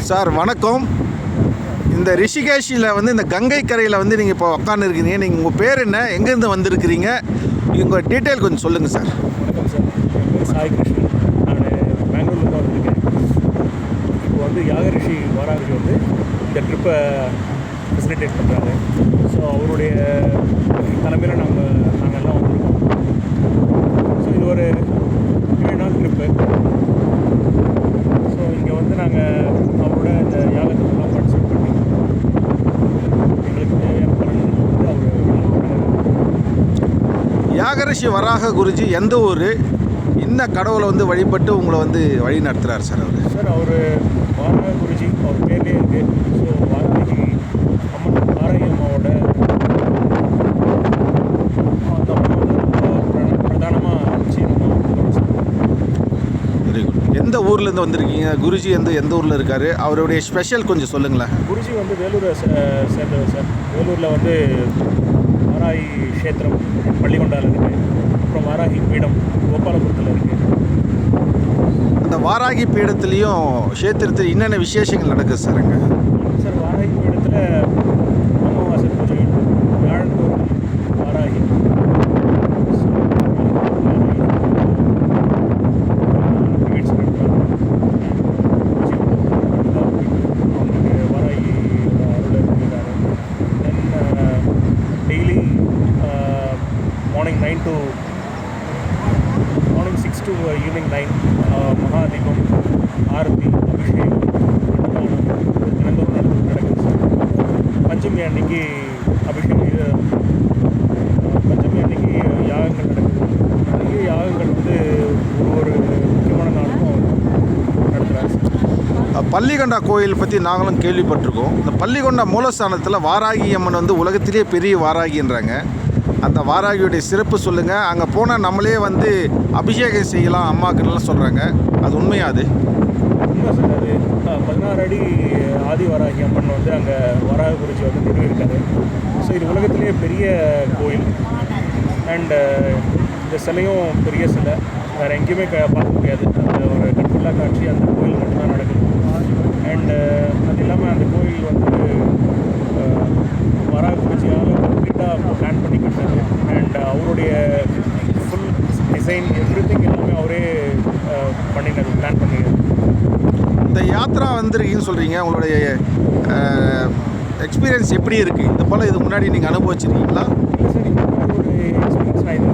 Sir வணக்கம். இந்த ரிஷிகேஷில் வந்து இந்த கங்கை கரையில் வந்து நீங்கள் இப்போ உட்காந்துருக்கிறீங்க. நீங்கள் உங்கள் பேர் என்ன, எங்கேருந்து வந்திருக்கிறீங்க, உங்கள் டீட்டெயில் கொஞ்சம் சொல்லுங்கள் சார். வணக்கம் சார், என் பேர் சாய் கிருஷ்ணன். நான் பெங்களூர்லேருந்து வந்திருக்கேன். இப்போ வந்து யாகரிஷி வாராகி வந்து இந்த ட்ரிப்பை ஃபெசிலிட்டேட் பண்ணுறாங்க. ஸோ அவருடைய தலைமையில் நாங்கள் எல்லாம் வந்திருக்கோம். ஸோ இது ஒரு 7 நாள் ட்ரிப்பு. ஸோ இங்கே வந்து நாங்கள் அவரோட இந்த யாகத்துக்கெல்லாம் பார்ட்டிசிபேட் பண்ணி எங்களுக்கு தேவையான பலன் வந்து அவர். யாகரிஷி வராக குருஜி எந்த ஊர், என்ன கடவுளை வந்து வழிபட்டு உங்களை வந்து வழி நடத்துகிறார் சார் அவர்? சார் அவர் வாராக குருஜி, அவர் பேர்லேயே இருக்குது. ஸோ வாராகி அம்மன், வாராகி அம்மாவோட அந்த அம்மா வந்து ரொம்ப பிரதானமாக வச்சு வெரி குட். எந்த ஊர்லேருந்து வந்திருக்கீங்க? குருஜி எந்த ஊரில் இருக்கார்? அவருடைய ஸ்பெஷல் கொஞ்சம் சொல்லுங்களேன். குருஜி வந்து வேலூரை சேர்ந்தவர் சார். வேலூரில் வந்து வாராகி க்ஷேத்திரம் பள்ளிகொண்டாவில் இருக்குது. அப்புறம் வாராகி பீடம் கோபாலபுரத்தில் இருக்குது. அந்த வாராகி பீடத்துலேயும் க்ஷேத்திரத்தில் என்னென்ன விசேஷங்கள் நடக்குது சார் அங்கே? சார் வாராகி பீடத்தில் அமாவாசை பூஜை, வியாழந்தோறும் வாராகி மார்னிங் 6 to ஈவினிங் 9 மகாதீபம், ஆரத்தி, அபிஷேகம், தினந்தோறும் நடக்குது சார். பஞ்சமி அன்னைக்கு அபிஷேகம், பஞ்சமி அன்னைக்கு யாகங்கள் நடக்குது. நிறைய யாகங்கள் வந்து ஒரு முக்கியமான நாளும் நடத்துகிறாரு சார். பள்ளிகொண்டா கோயில் பற்றி நாங்களும் கேள்விப்பட்டிருக்கோம். இந்த பள்ளிகொண்டா மூலஸ்தானத்தில் வாராகி அம்மன் வந்து உலகத்திலே பெரிய வாராகின்றாங்க. அந்த வாராகியுடைய சிறப்பு சொல்லுங்கள். அங்கே போனால் நம்மளே வந்து அபிஷேகம் செய்யலாம் அம்மாக்கள்லாம் சொல்கிறாங்க. அது உண்மையா? அது உண்மை சார். அது 16 அடி ஆதி வாராகி அம்மன் வந்து அங்கே வராக குருஜி வந்து நிறுவியிருக்காரு. ஸோ இது உலகத்திலேயே பெரிய கோயில். அண்டு இந்த சிலையும் பெரிய சிலை, வேறு எங்கேயுமே பார்க்க முடியாது. அந்த ஒரு கண்கொள்ளா காட்சி அந்த கோயில் மட்டும்தான் நடக்குது. அண்டு அது இல்லாமல் அந்த கோயில் வந்து வராக குருஜியால் கம்ப்ளீட்டாக பிளான் பண்ணி கட்டினது. அண்ட் அவருடைய ஃபுல் டிசைன் எவ்ரிதிங் எல்லாமே அவரே பண்ணினது, பிளான் பண்ணினது. இந்த யாத்ரா வந்திருக்கீங்கன்னு சொல்கிறீங்க. உங்களுடைய எக்ஸ்பீரியன்ஸ் எப்படி இருக்குது? இது போல் இது முன்னாடி நீங்கள் அனுபவிச்சிருக்கீங்களா? இல்லை சார், இந்த மாதிரி ஒரு எக்ஸ்பீரியன்ஸ் நான் இது